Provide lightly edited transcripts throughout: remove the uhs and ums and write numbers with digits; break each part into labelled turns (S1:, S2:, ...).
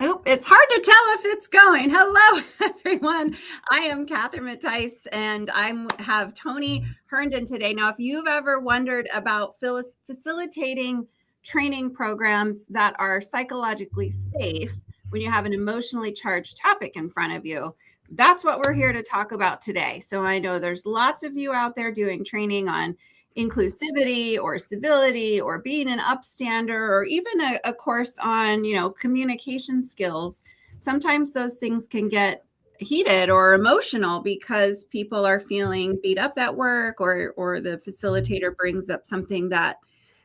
S1: Oop, it's hard to tell if it's going. Hello, everyone. I am Catherine Mattice, and I have Toni Herndon today. Now, if you've ever wondered about facilitating training programs that are psychologically safe when you have an emotionally charged topic in front of you, that's what we're here to talk about today. So I know there's lots of you out there doing training on inclusivity or civility or being an upstander or even a course on communication skills. Sometimes those things can get heated or emotional because people are feeling beat up at work, or the facilitator brings up something that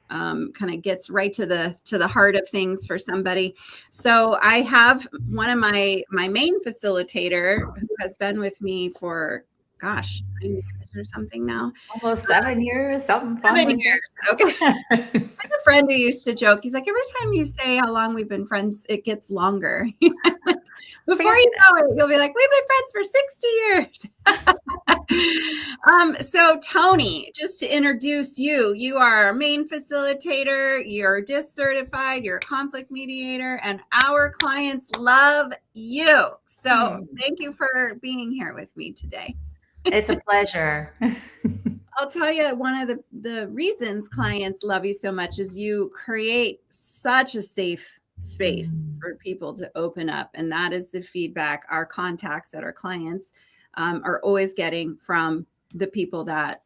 S1: kind of gets right to the heart of things for somebody. So I have one of my main facilitator who has been with me for 9 years or something now.
S2: Almost 7 years, something fun.
S1: 7 years. Okay. I have a friend who used to joke. He's like, every time you say how long we've been friends, it gets longer. Before you know it, you'll be like, we've been friends for 60 years. So Toni, just to introduce you, you are our main facilitator, you're DIS certified, you're a conflict mediator, and our clients love you. So thank you for being here with me today.
S2: It's a pleasure.
S1: I'll tell you, one of the reasons clients love you so much is you create such a safe space for people to open up. And that is the feedback our contacts that our clients are always getting from the people that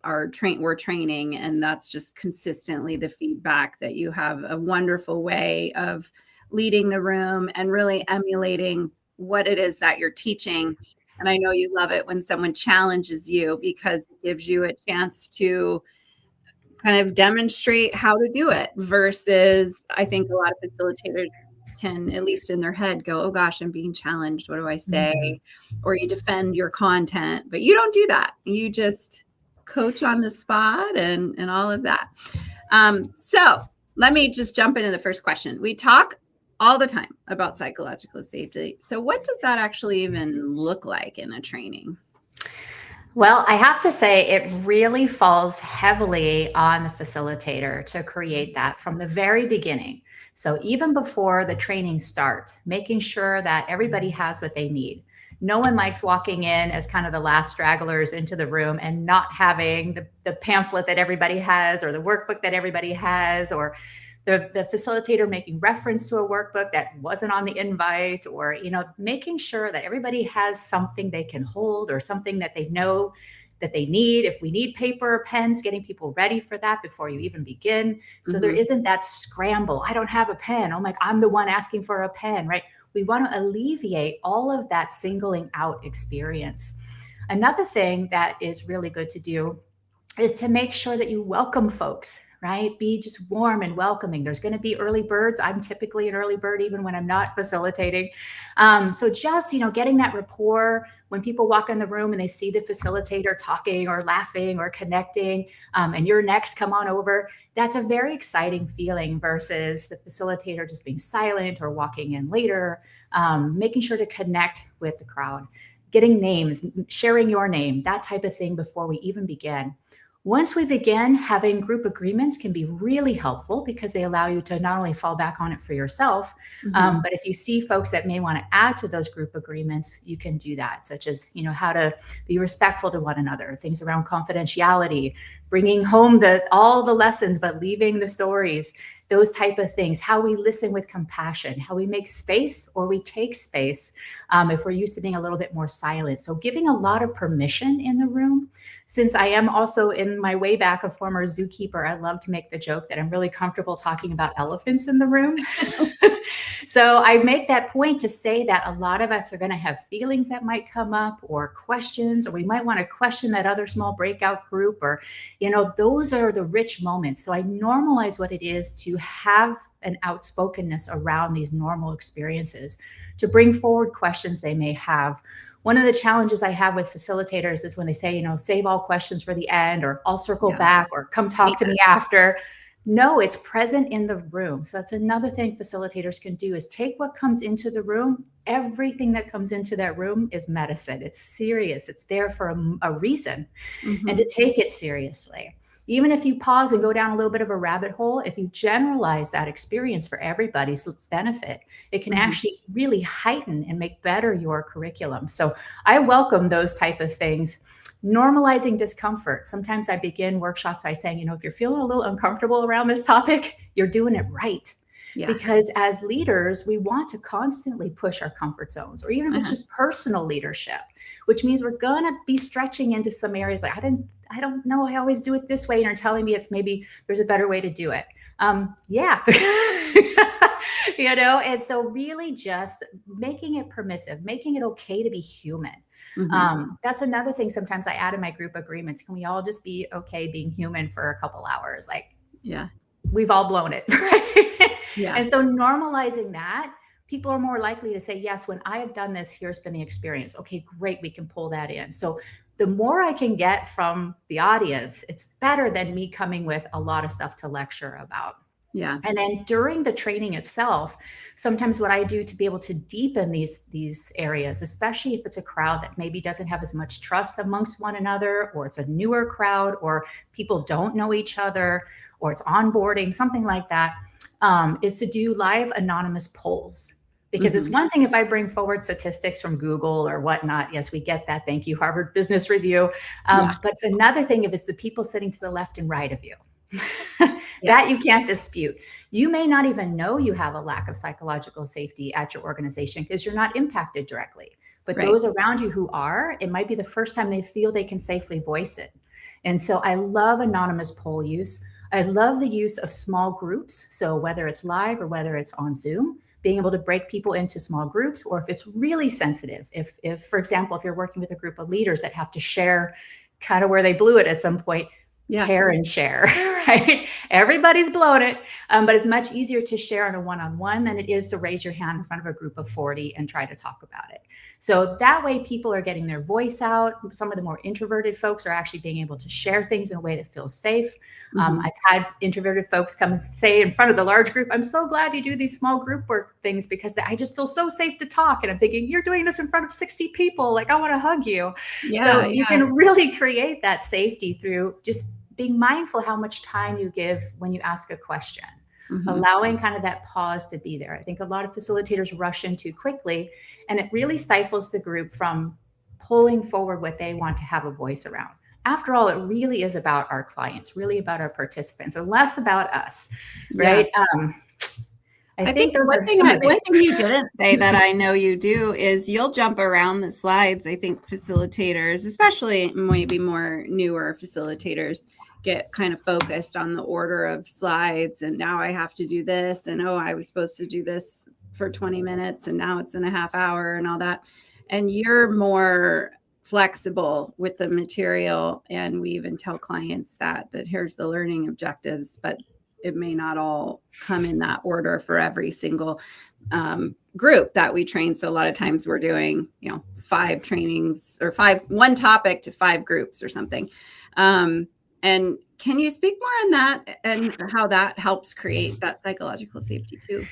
S1: we're training. And that's just consistently the feedback, that you have a wonderful way of leading the room and really emulating what it is that you're teaching. And I know you love it when someone challenges you, because it gives you a chance to kind of demonstrate how to do it, versus I think a lot of facilitators can, at least in their head, go, oh gosh, I'm being challenged. What do I say? Or you defend your content, but you don't do that. You just coach on the spot and all of that. So let me just jump into the first question. We talk all the time about psychological safety. So what does that actually even look like in a training?
S2: Well, I have to say it really falls heavily on the facilitator to create that from the very beginning. So even before the training starts, making sure that everybody has what they need. No one likes walking in as kind of the last stragglers into the room and not having the pamphlet that everybody has, or the workbook that everybody has, or the facilitator making reference to a workbook that wasn't on the invite, or, making sure that everybody has something they can hold or something that they know that they need. If we need paper or pens, getting people ready for that before you even begin. So there isn't that scramble. I don't have a pen. Oh my, I'm the one asking for a pen, right? We want to alleviate all of that singling out experience. Another thing that is really good to do is to make sure that you welcome folks, right? Be just warm and welcoming. There's going to be early birds. I'm typically an early bird, even when I'm not facilitating. So just, getting that rapport when people walk in the room and they see the facilitator talking or laughing or connecting, and you're next, come on over. That's a very exciting feeling versus the facilitator just being silent or walking in later. Making sure to connect with the crowd, getting names, sharing your name, that type of thing before we even begin. Once we begin, having group agreements can be really helpful because they allow you to not only fall back on it for yourself, but if you see folks that may want to add to those group agreements, you can do that, such as, how to be respectful to one another, things around confidentiality, bringing home all the lessons, but leaving the stories, those type of things, how we listen with compassion, how we make space or we take space if we're used to being a little bit more silent. So giving a lot of permission in the room. Since I am also, in my way back, a former zookeeper, I love to make the joke that I'm really comfortable talking about elephants in the room. So I make that point to say that a lot of us are going to have feelings that might come up, or questions, or we might want to question that other small breakout group, or, those are the rich moments. So I normalize what it is to have an outspokenness around these normal experiences, to bring forward questions they may have. One of the challenges I have with facilitators is when they say, save all questions for the end, or I'll circle back, or come talk to me after. No, it's present in the room. So that's another thing facilitators can do, is take what comes into the room. Everything that comes into that room is medicine. It's serious. It's there for a reason, and to take it seriously. even if you pause and go down a little bit of a rabbit hole, if you generalize that experience for everybody's benefit, it can actually really heighten and make better your curriculum. So I welcome those type of things. Normalizing discomfort. Sometimes I begin workshops by saying, if you're feeling a little uncomfortable around this topic, you're doing it right. Yeah. Because as leaders, we want to constantly push our comfort zones, or even if it's just personal leadership, which means we're going to be stretching into some areas like, I don't know, I always do it this way. And you're telling me it's maybe there's a better way to do it. Yeah. And so really just making it permissive, making it okay to be human. That's another thing sometimes I add in my group agreements. Can we all just be okay being human for a couple hours? Like, yeah, we've all blown it. Right? Yeah. And so normalizing that, people are more likely to say, yes, when I have done this, here's been the experience. Okay, great. We can pull that in. So the more I can get from the audience, it's better than me coming with a lot of stuff to lecture about. Yeah. And then during the training itself, sometimes what I do to be able to deepen these areas, especially if it's a crowd that maybe doesn't have as much trust amongst one another, or it's a newer crowd, or people don't know each other, or it's onboarding, something like that, is to do live anonymous polls. Because it's one thing if I bring forward statistics from Google or whatnot. Yes, we get that. Thank you, Harvard Business Review. But it's another thing if it's the people sitting to the left and right of you. That you can't dispute. You may not even know you have a lack of psychological safety at your organization because you're not impacted directly. But those around you who are, it might be the first time they feel they can safely voice it. And so I love anonymous poll use. I love the use of small groups. So whether it's live or whether it's on Zoom, being able to break people into small groups, or if it's really sensitive, if for example, if you're working with a group of leaders that have to share kind of where they blew it at some point, pair and share, right? Everybody's blown it, but it's much easier to share on a one-on-one than it is to raise your hand in front of a group of 40 and try to talk about it. So that way people are getting their voice out. Some of the more introverted folks are actually being able to share things in a way that feels safe. I've had introverted folks come and say in front of the large group, I'm so glad you do these small group work things because I just feel so safe to talk. And I'm thinking, you're doing this in front of 60 people. Like, I want to hug you. So you can really create that safety through just being mindful how much time you give when you ask a question, allowing kind of that pause to be there. I think a lot of facilitators rush in too quickly, and it really stifles the group from pulling forward what they want to have a voice around. After all, it really is about our clients, really about our participants, and less about us, right? I think those
S1: one thing you didn't say that I know you do is you'll jump around the slides. I think facilitators, especially maybe more newer facilitators, get kind of focused on the order of slides. And now I have to do this. And I was supposed to do this for 20 minutes and now it's in a half hour and all that. And you're more flexible with the material. And we even tell clients that here's the learning objectives, but it may not all come in that order for every single group that we train. So a lot of times we're doing, 5 trainings or 1 topic to 5 groups or something. And can you speak more on that and how that helps create that psychological safety too?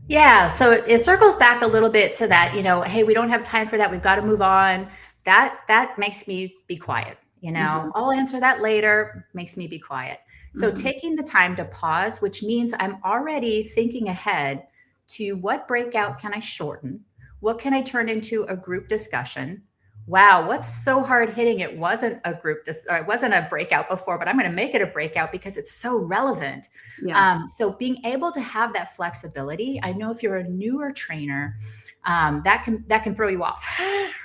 S2: Yeah. So it circles back a little bit to that, hey, we don't have time for that. We've got to move on. That makes me be quiet. I'll answer that later, makes me be quiet. So taking the time to pause, which means I'm already thinking ahead to what breakout can I shorten? What can I turn into a group discussion? Wow, what's so hard hitting? It wasn't a it wasn't a breakout before, but I'm going to make it a breakout because it's so relevant. So being able to have that flexibility, I know if you're a newer trainer, that can throw you off.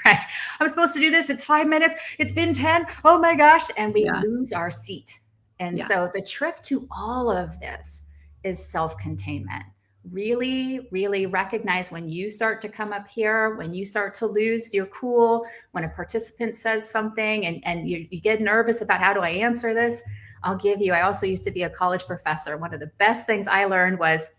S2: Right? I'm supposed to do this. It's 5 minutes. It's been 10. Oh my gosh. And we lose our seat. And so the trick to all of this is self-containment. Really, really recognize when you start to come up here, when you start to lose your cool, when a participant says something and you get nervous about how do I answer this? I also used to be a college professor. One of the best things I learned was,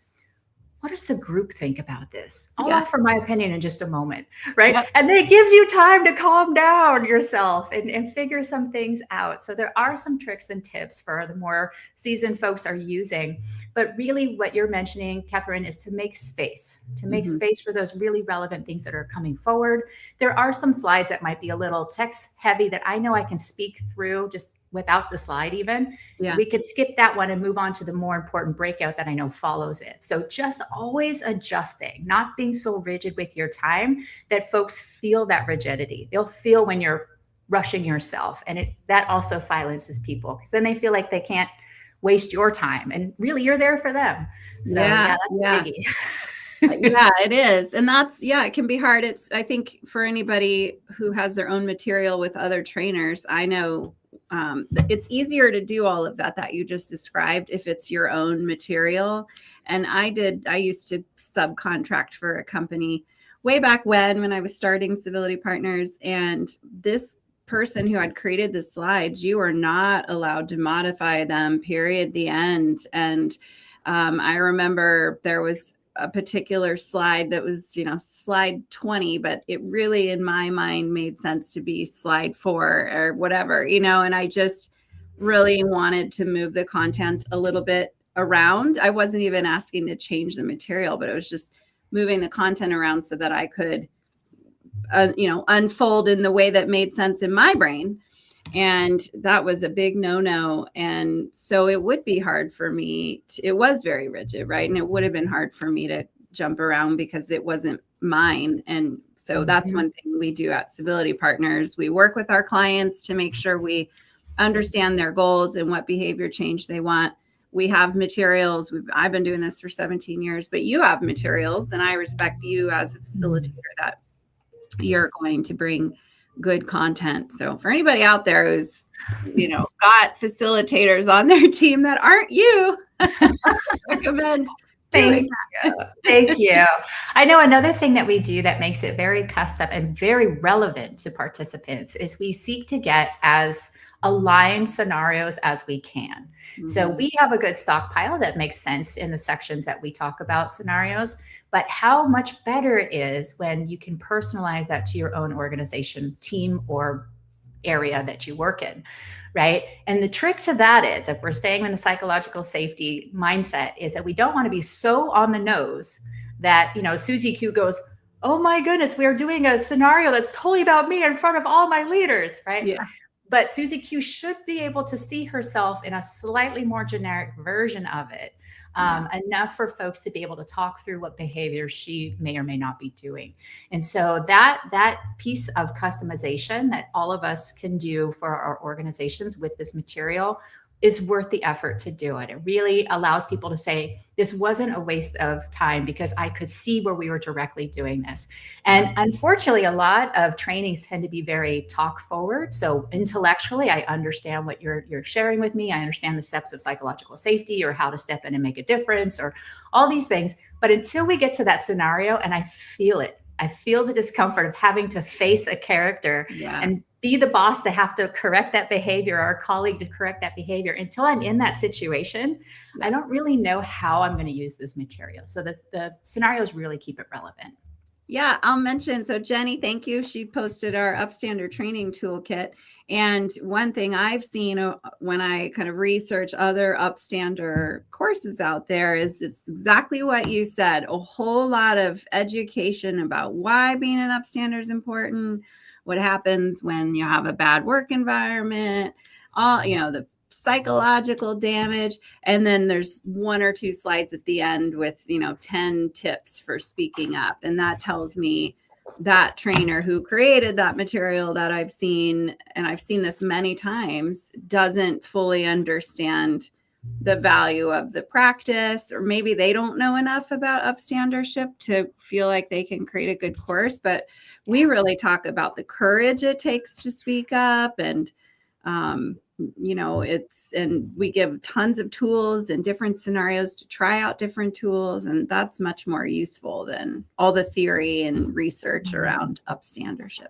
S2: what does the group think about this? I'll offer my opinion in just a moment, right? Yep. And it gives you time to calm down yourself and figure some things out. So there are some tricks and tips for the more seasoned folks are using. But really what you're mentioning, Catherine, is to make space, space for those really relevant things that are coming forward. There are some slides that might be a little text heavy that I know I can speak through just without the slide even,
S1: Yeah.
S2: we could skip that one and move on to the more important breakout that I know follows it. So just always adjusting, not being so rigid with your time that folks feel that rigidity. They'll feel when you're rushing yourself, and that also silences people, because then they feel like they can't waste your time, and really you're there for them. So yeah, that's a biggie.
S1: Yeah, it is. And it can be hard. I think for anybody who has their own material with other trainers, I know it's easier to do all of that you just described if it's your own material. And I used to subcontract for a company way back when I was starting Civility Partners, and this person who had created the slides, you are not allowed to modify them, period, the end. And I remember there was a particular slide that was, slide 20, but it really, in my mind, made sense to be slide 4 or whatever, and I just really wanted to move the content a little bit around. I wasn't even asking to change the material, but it was just moving the content around so that I could, unfold in the way that made sense in my brain. And that was a big no-no. And so it would be hard for me. It was very rigid, right? And it would have been hard for me to jump around because it wasn't mine. And so that's one thing we do at Civility Partners. We work with our clients to make sure we understand their goals and what behavior change they want. We have materials. I've been doing this for 17 years, but you have materials, and I respect you as a facilitator that you're going to bring good content. So for anybody out there who's, got facilitators on their team that aren't you, I recommend doing that.
S2: Thank you. I know another thing that we do that makes it very custom and very relevant to participants is we seek to get as aligned scenarios as we can. Mm-hmm. So we have a good stockpile that makes sense in the sections that we talk about scenarios, but how much better it is when you can personalize that to your own organization, team, or area that you work in, right? And the trick to that is, if we're staying in the psychological safety mindset, is that we don't want to be so on the nose that, Susie Q goes, oh my goodness, we are doing a scenario that's totally about me in front of all my leaders, right?
S1: Yeah.
S2: But Susie Q should be able to see herself in a slightly more generic version of it, enough for folks to be able to talk through what behaviors she may or may not be doing. And so that piece of customization that all of us can do for our organizations with this material is worth the effort to do it. It really allows people to say, this wasn't a waste of time because I could see where we were directly doing this. And unfortunately, a lot of trainings tend to be very talk forward. So intellectually, I understand what you're sharing with me. I understand the steps of psychological safety or how to step in and make a difference or all these things. But until we get to that scenario and I feel it, I feel the discomfort of having to face a character and be the boss to have to correct that behavior or a colleague to correct that behavior. Until I'm in that situation, I don't really know how I'm going to use this material. So the scenarios really keep it relevant.
S1: Yeah, I'll mention. So Jenny, thank you. She posted our Upstander training toolkit. And one thing I've seen when I kind of research other Upstander courses out there is it's exactly what you said. A whole lot of education about why being an Upstander is important, what happens when you have a bad work environment, the psychological damage. And then there's 1 or 2 slides at the end with, 10 tips for speaking up. And that tells me that trainer who created that material that I've seen, and I've seen this many times, doesn't fully understand the value of the practice, or maybe they don't know enough about Upstandership to feel like they can create a good course. But we really talk about the courage it takes to speak up, and and we give tons of tools and different scenarios to try out different tools. And that's much more useful than all the theory and research around Upstandership.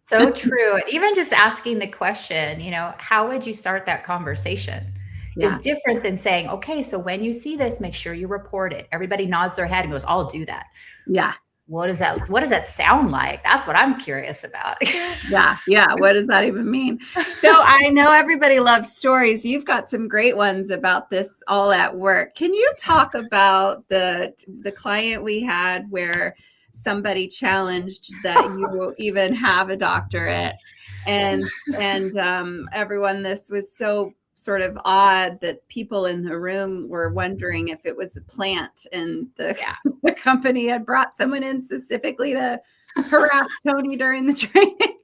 S2: So true. And even just asking the question, how would you start that conversation? Is different than saying, okay, so when you see this, make sure you report it. Everybody nods their head and goes, I'll do that.
S1: Yeah.
S2: What does that sound like? That's what I'm curious about.
S1: Yeah. What does that even mean? So I know everybody loves stories. You've got some great ones about this all at work. Can you talk about the client we had where somebody challenged that you even have a doctorate. And everyone, this was so sort of odd that people in the room were wondering if it was a plant, and the company had brought someone in specifically to harass Toni during the training.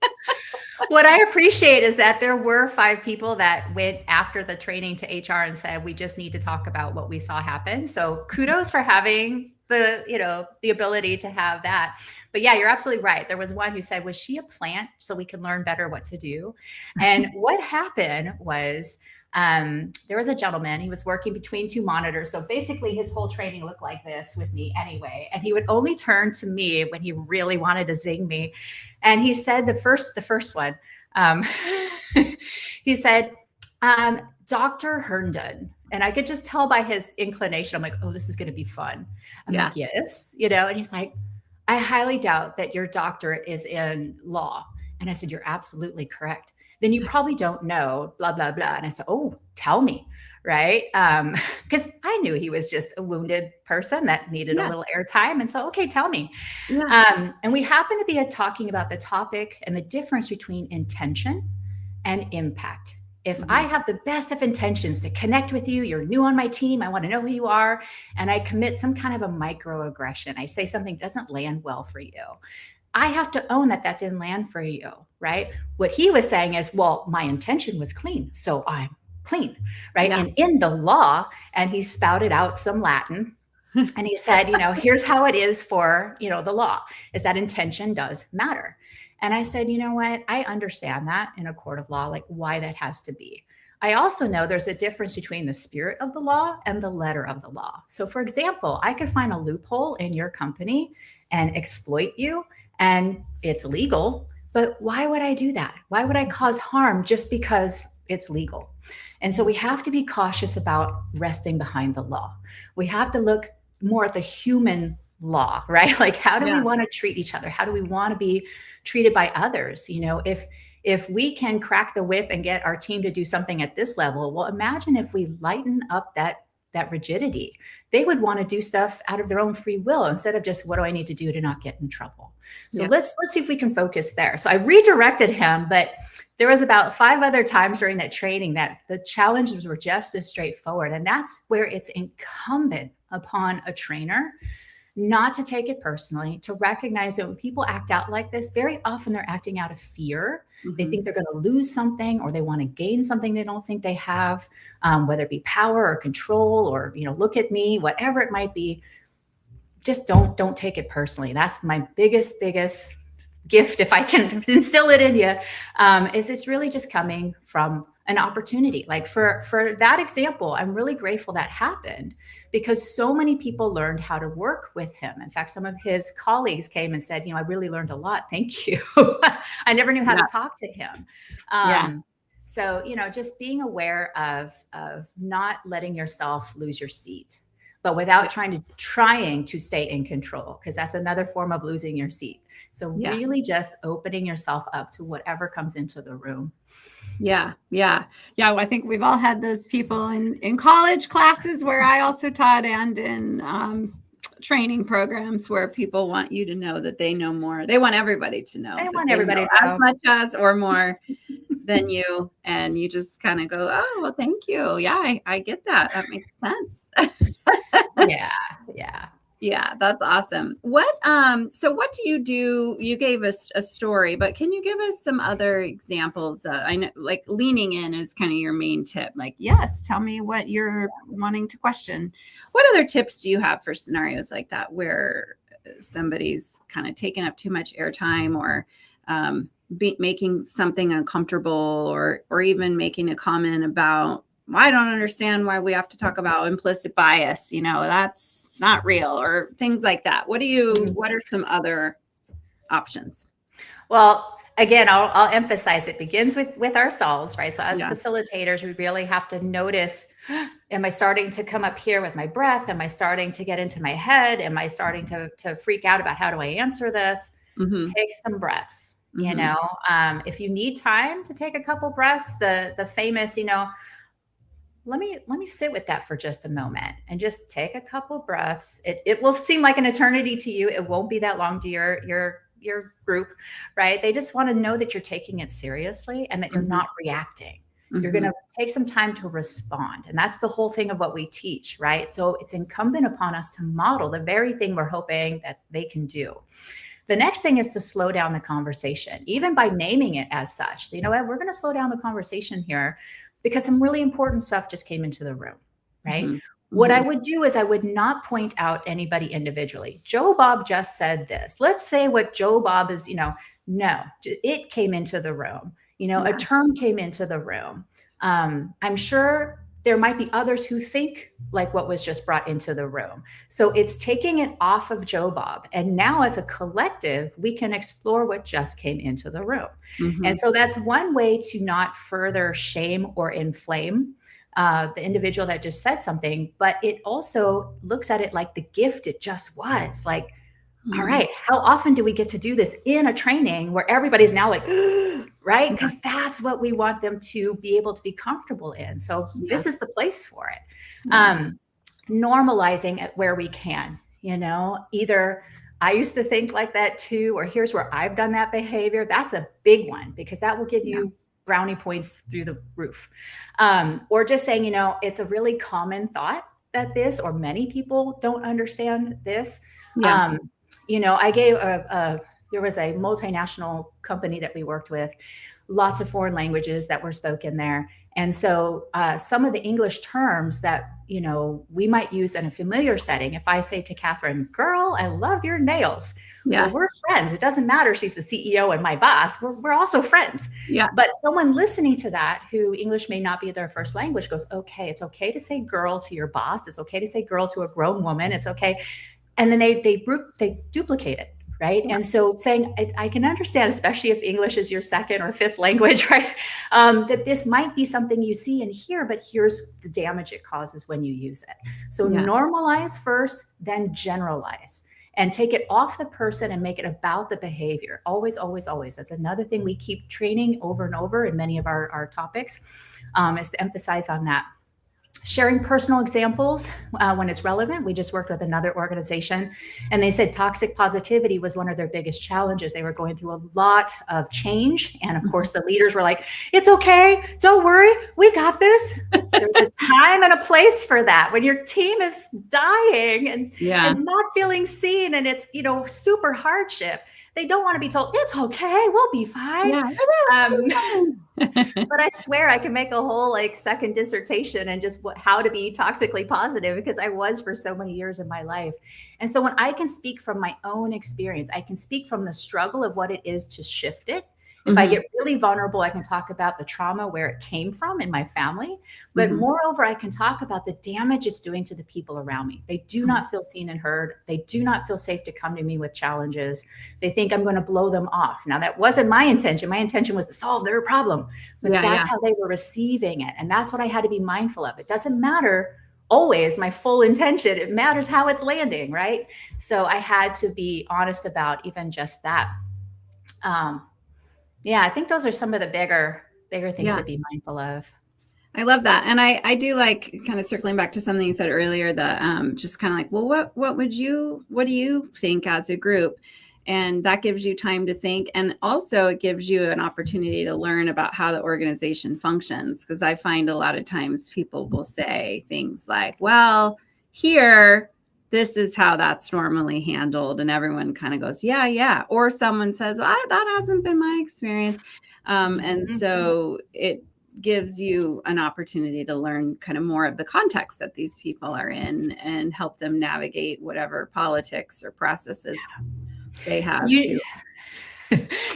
S2: What I appreciate is that there were 5 people that went after the training to HR and said, we just need to talk about what we saw happen. So kudos for having the ability to have that. But yeah, you're absolutely right. There was one who said, was she a plant so we can learn better what to do? And what happened was, there was a gentleman, he was working between 2 monitors. So basically his whole training looked like this with me anyway. And he would only turn to me when he really wanted to zing me. And he said, the first one, he said, Dr. Herndon. And I could just tell by his inclination, I'm like, oh, this is going to be fun. I'm like, yes, and he's like, I highly doubt that your doctorate is in law. And I said, you're absolutely correct. Then you probably don't know, blah, blah, blah. And I said, oh, tell me, right? Because I knew he was just a wounded person that needed a little airtime. And so, okay, tell me. And we happen to be talking about the topic and the difference between intention and impact. If I have the best of intentions to connect with you, you're new on my team, I want to know who you are, and I commit some kind of a microaggression, I say something doesn't land well for you, I have to own that didn't land for you, right? What he was saying is, well, my intention was clean, so I'm clean, right? And in the law, and he spouted out some Latin, and he said, here's how it is for, the law, is that intention does matter. And I said, you know what? I understand that in a court of law, like why that has to be. I also know there's a difference between the spirit of the law and the letter of the law. So for example, I could find a loophole in your company and exploit you, and it's legal, but why would I do that? Why would I cause harm just because it's legal? And so we have to be cautious about resting behind the law. We have to look more at the human law, right? Like, how do we want to treat each other? How do we want to be treated by others? If we can crack the whip and get our team to do something at this level, well, imagine if we lighten up that rigidity. They would want to do stuff out of their own free will instead of just, what do I need to do to not get in trouble? So let's see if we can focus there. So I redirected him, but there was about 5 other times during that training that the challenges were just as straightforward. And that's where it's incumbent upon a trainer not to take it personally, to recognize that when people act out like this, very often they're acting out of fear. They think they're going to lose something, or they want to gain something they don't think they have, whether it be power or control, or, look at me, whatever it might be. Just don't take it personally. That's my biggest gift, if I can instill it in you, is it's really just coming from an opportunity. Like for that example, I'm really grateful that happened, because so many people learned how to work with him. In fact, some of his colleagues came and said, I really learned a lot. Thank you. I never knew how to talk to him. So, just being aware of not letting yourself lose your seat, but without trying to stay in control, because that's another form of losing your seat. So really just opening yourself up to whatever comes into the room.
S1: Yeah. Well, I think we've all had those people in college classes where I also taught, and in training programs where people want you to know that they know more. They want everybody to know.
S2: They want everybody to know
S1: as much as or more than you. And you just kind of go, oh, well, thank you. Yeah, I get that. That makes sense. Yeah, that's awesome. So what do you do? You gave us a story, but can you give us some other examples? I know, like, leaning in is kind of your main tip. Like, yes, tell me what you're wanting to question. What other tips do you have for scenarios like that, where somebody's kind of taking up too much airtime, or making something uncomfortable, or even making a comment about, I don't understand why we have to talk about implicit bias. It's not real, or things like that. What are some other options?
S2: Well, again, I'll emphasize it begins with ourselves, right? So as facilitators, we really have to notice, am I starting to come up here with my breath? Am I starting to get into my head? Am I starting to freak out about how do I answer this? Take some breaths. If you need time to take a couple breaths, the famous, let me sit with that for just a moment and just take a couple breaths. It will seem like an eternity to you. It won't be that long to your group, right? They just want to know that you're taking it seriously and that you're not reacting. You're going to take some time to respond. And that's the whole thing of what we teach, right? So it's incumbent upon us to model the very thing we're hoping that they can do. The next thing is to slow down the conversation, even by naming it as such. You know what? We're going to slow down the conversation here because some really important stuff just came into the room, right? What I would do is I would not point out anybody individually. Joe Bob just said this. Let's say what Joe Bob is, no, it came into the room. A term came into the room. I'm sure there might be others who think like what was just brought into the room. So it's taking it off of Joe Bob. And now as a collective, we can explore what just came into the room. And so that's one way to not further shame or inflame the individual that just said something, but it also looks at it like the gift it just was. Like, all right, how often do we get to do this in a training where everybody's now like, right? Because that's what we want them to be able to be comfortable in. So this is the place for it. Normalizing it where we can, either I used to think like that too, or here's where I've done that behavior. That's a big one because that will give you brownie points through the roof. Or just saying, it's a really common thought that this, or many people don't understand this. I gave there was a multinational company that we worked with, lots of foreign languages that were spoken there. And so some of the English terms that, we might use in a familiar setting. If I say to Catherine, girl, I love your nails. Well, we're friends. It doesn't matter. She's the CEO and my boss. We're also friends. But someone listening to that who English may not be their first language goes, okay, it's okay to say girl to your boss. It's okay to say girl to a grown woman. It's okay. And then they duplicate it, right? And so saying, I can understand, especially if English is your second or fifth language, right? That this might be something you see and hear, but here's the damage it causes when you use it. So normalize first, then generalize. And take it off the person and make it about the behavior. Always, always, always. That's another thing we keep training over and over in many of our topics, is to emphasize on that. Sharing personal examples when it's relevant. We just worked with another organization and they said toxic positivity was one of their biggest challenges. They were going through a lot of change. And of course, the leaders were like, it's okay. Don't worry. We got this. There's a time and a place for that. When your team is dying and not feeling seen and it's, super hardship. They don't want to be told, it's okay, we'll be fine. But I swear I can make a whole second dissertation and just how to be toxically positive because I was for so many years in my life. And so when I can speak from my own experience, I can speak from the struggle of what it is to shift it. If I get really vulnerable, I can talk about the trauma where it came from in my family. But moreover, I can talk about the damage it's doing to the people around me. They do not feel seen and heard. They do not feel safe to come to me with challenges. They think I'm going to blow them off. Now, that wasn't my intention. My intention was to solve their problem. But that's how they were receiving it. And that's what I had to be mindful of. It doesn't matter always my full intention. It matters how it's landing, right? So I had to be honest about even just that. I think those are some of the bigger things to be mindful of.
S1: I love that. And I do like kind of circling back to something you said earlier that just kind of like, well, what do you think as a group? And that gives you time to think. And also it gives you an opportunity to learn about how the organization functions. Because I find a lot of times people will say things like, well, here, this is how that's normally handled. And everyone kind of goes, yeah. Or someone says, that hasn't been my experience. And so it gives you an opportunity to learn kind of more of the context that these people are in and help them navigate whatever politics or processes they have.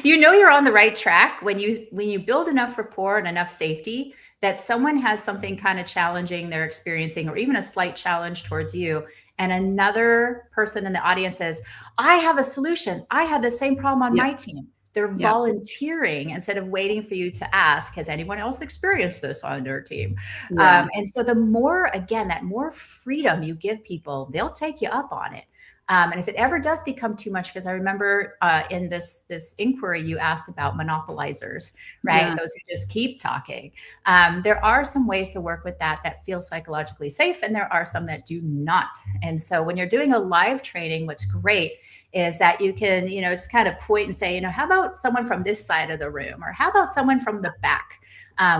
S2: You're on the right track when you build enough rapport and enough safety that someone has something kind of challenging they're experiencing, or even a slight challenge towards you. And another person in the audience says, I have a solution. I had the same problem on my team. They're volunteering instead of waiting for you to ask, has anyone else experienced this on their team? And so the more, again, that more freedom you give people, they'll take you up on it. And if it ever does become too much, because I remember in this inquiry, you asked about monopolizers, right?
S1: Yeah.
S2: Those who just keep talking. There are some ways to work with that feel psychologically safe, and there are some that do not. And so when you're doing a live training, what's great is that you can, just kind of point and say, how about someone from this side of the room, or how about someone from the back?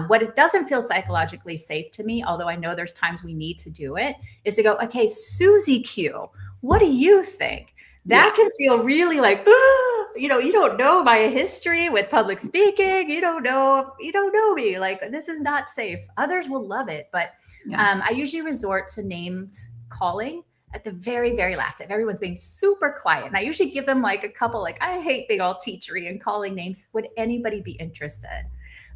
S2: What it doesn't feel psychologically safe to me, although I know there's times we need to do it, is to go, okay, Susie Q, what do you think? That can feel really like, you don't know my history with public speaking. You don't know me. Like, this is not safe. Others will love it. But I usually resort to names calling at the very, very last. If everyone's being super quiet, and I usually give them like a couple, like, I hate being all teachery and calling names. Would anybody be interested?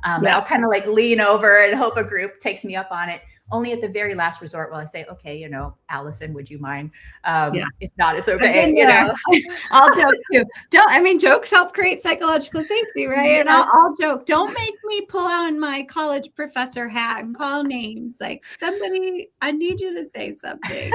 S2: And I'll kind of like lean over and hope a group takes me up on it. Only at the very last resort will I say, okay, Allison, would you mind? If not, it's okay.
S1: I'll joke too. Jokes help create psychological safety, right? Yes. And I'll joke. Don't make me pull on my college professor hat and call names. Like, somebody, I need you to say something.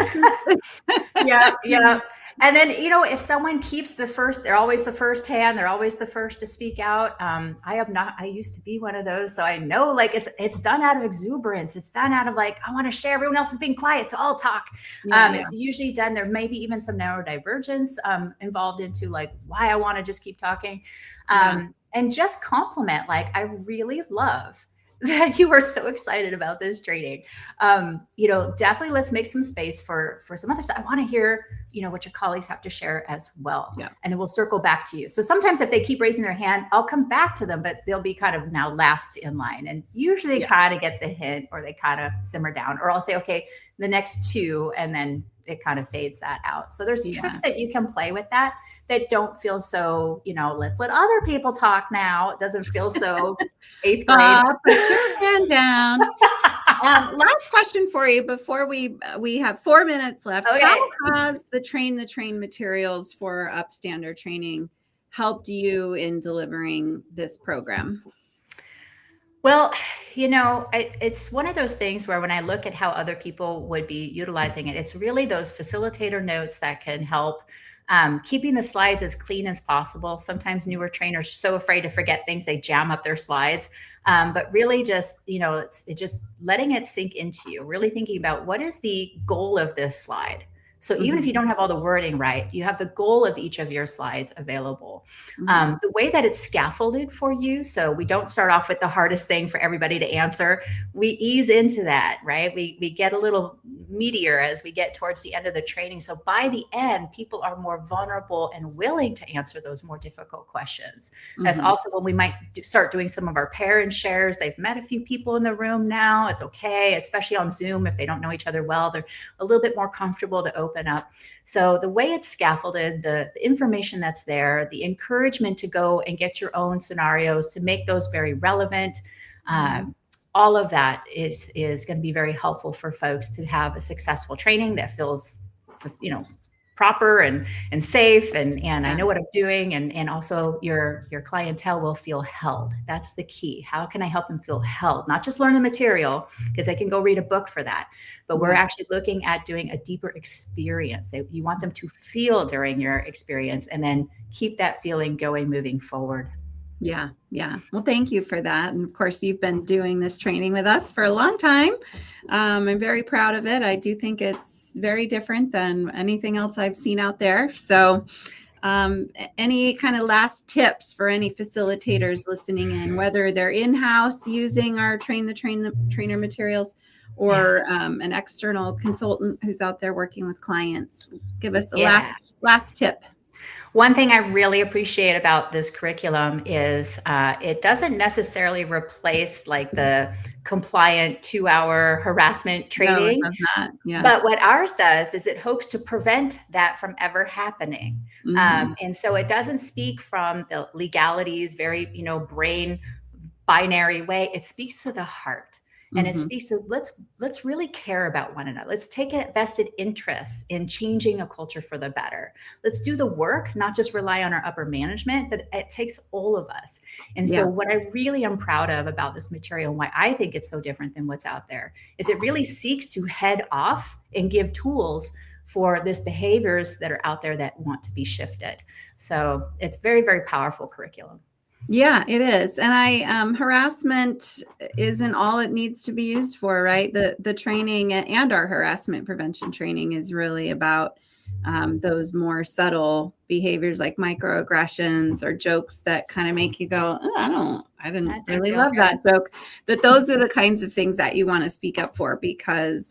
S2: Yeah. And then, if someone keeps they're always the first hand, they're always the first to speak out. I used to be one of those. So I know, like, it's done out of exuberance. It's done out of like, I want to share, everyone else is being quiet, so I'll talk. It's usually done. There may be even some neurodivergence involved into like why I want to just keep talking. And just compliment, like, I really love that you are so excited about this training. Definitely let's make some space for some other stuff. I want to hear, what your colleagues have to share as well. Yeah. And then we'll circle back to you. So sometimes if they keep raising their hand, I'll come back to them, but they'll be kind of now last in line. And usually they kind of get the hint, or they kind of simmer down, or I'll say, okay, the next two, and then it kind of fades that out. So there's tricks that you can play with that don't feel so, let's let other people talk now. It doesn't feel so eighth grade.
S1: Put your hand down. Last question for you before we have 4 minutes left. Okay. How has the train materials for Upstander training helped you in delivering this program?
S2: Well, it's one of those things where when I look at how other people would be utilizing it, it's really those facilitator notes that can help keeping the slides as clean as possible. Sometimes newer trainers are so afraid to forget things, they jam up their slides. But really just, it's just letting it sink into you, really thinking about what is the goal of this slide. So even if you don't have all the wording right, you have the goal of each of your slides available. The way that it's scaffolded for you, so we don't start off with the hardest thing for everybody to answer. We ease into that, right? We get a little meatier as we get towards the end of the training. So by the end, people are more vulnerable and willing to answer those more difficult questions. That's also when we might start doing some of our parent shares. They've met a few people in the room now. It's okay, especially on Zoom. If they don't know each other well, they're a little bit more comfortable to open up. So the way it's scaffolded, the information that's there, the encouragement to go and get your own scenarios to make those very relevant, all of that is going to be very helpful for folks to have a successful training that feels, proper and safe, and I know what I'm doing, and also your clientele will feel held. That's the key. How can I help them feel held? Not just learn the material, because they can go read a book for that, but we're actually looking at doing a deeper experience. You want them to feel during your experience, and then keep that feeling going moving forward.
S1: Yeah. Well, thank you for that. And of course, you've been doing this training with us for a long time. I'm very proud of it. I do think it's very different than anything else I've seen out there. So any kind of last tips for any facilitators listening in, whether they're in-house using our train the trainer materials, or an external consultant who's out there working with clients? Give us a last tip.
S2: One thing I really appreciate about this curriculum is it doesn't necessarily replace like the compliant 2-hour harassment training.
S1: No, it does not. Yeah.
S2: But what ours does is it hopes to prevent that from ever happening. And so it doesn't speak from the legalities, very, brain binary way. It speaks to the heart. And it speaks to let's really care about one another. Let's take a vested interest in changing a culture for the better. Let's do the work, not just rely on our upper management, but it takes all of us. And so what I really am proud of about this material, and why I think it's so different than what's out there, is it really seeks to head off and give tools for these behaviors that are out there that want to be shifted. So it's very, very powerful curriculum.
S1: Yeah, it is. And harassment isn't all it needs to be used for, right? The training and our harassment prevention training is really about those more subtle behaviors like microaggressions or jokes that kind of make you go, oh, I didn't really love that joke. That those are the kinds of things that you want to speak up for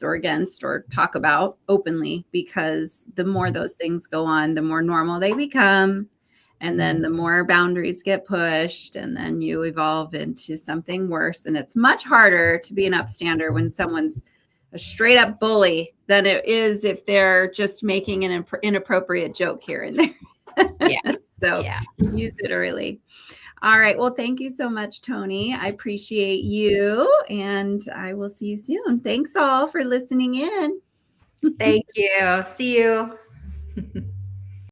S1: or against or talk about openly, because the more those things go on, the more normal they become. And then the more boundaries get pushed, and then you evolve into something worse. And it's much harder to be an upstander when someone's a straight up bully than it is if they're just making an inappropriate joke here and there.
S2: Yeah.
S1: So use it early. All right. Well, thank you so much, Toni. I appreciate you, and I will see you soon. Thanks all for listening in.
S2: Thank you. See you.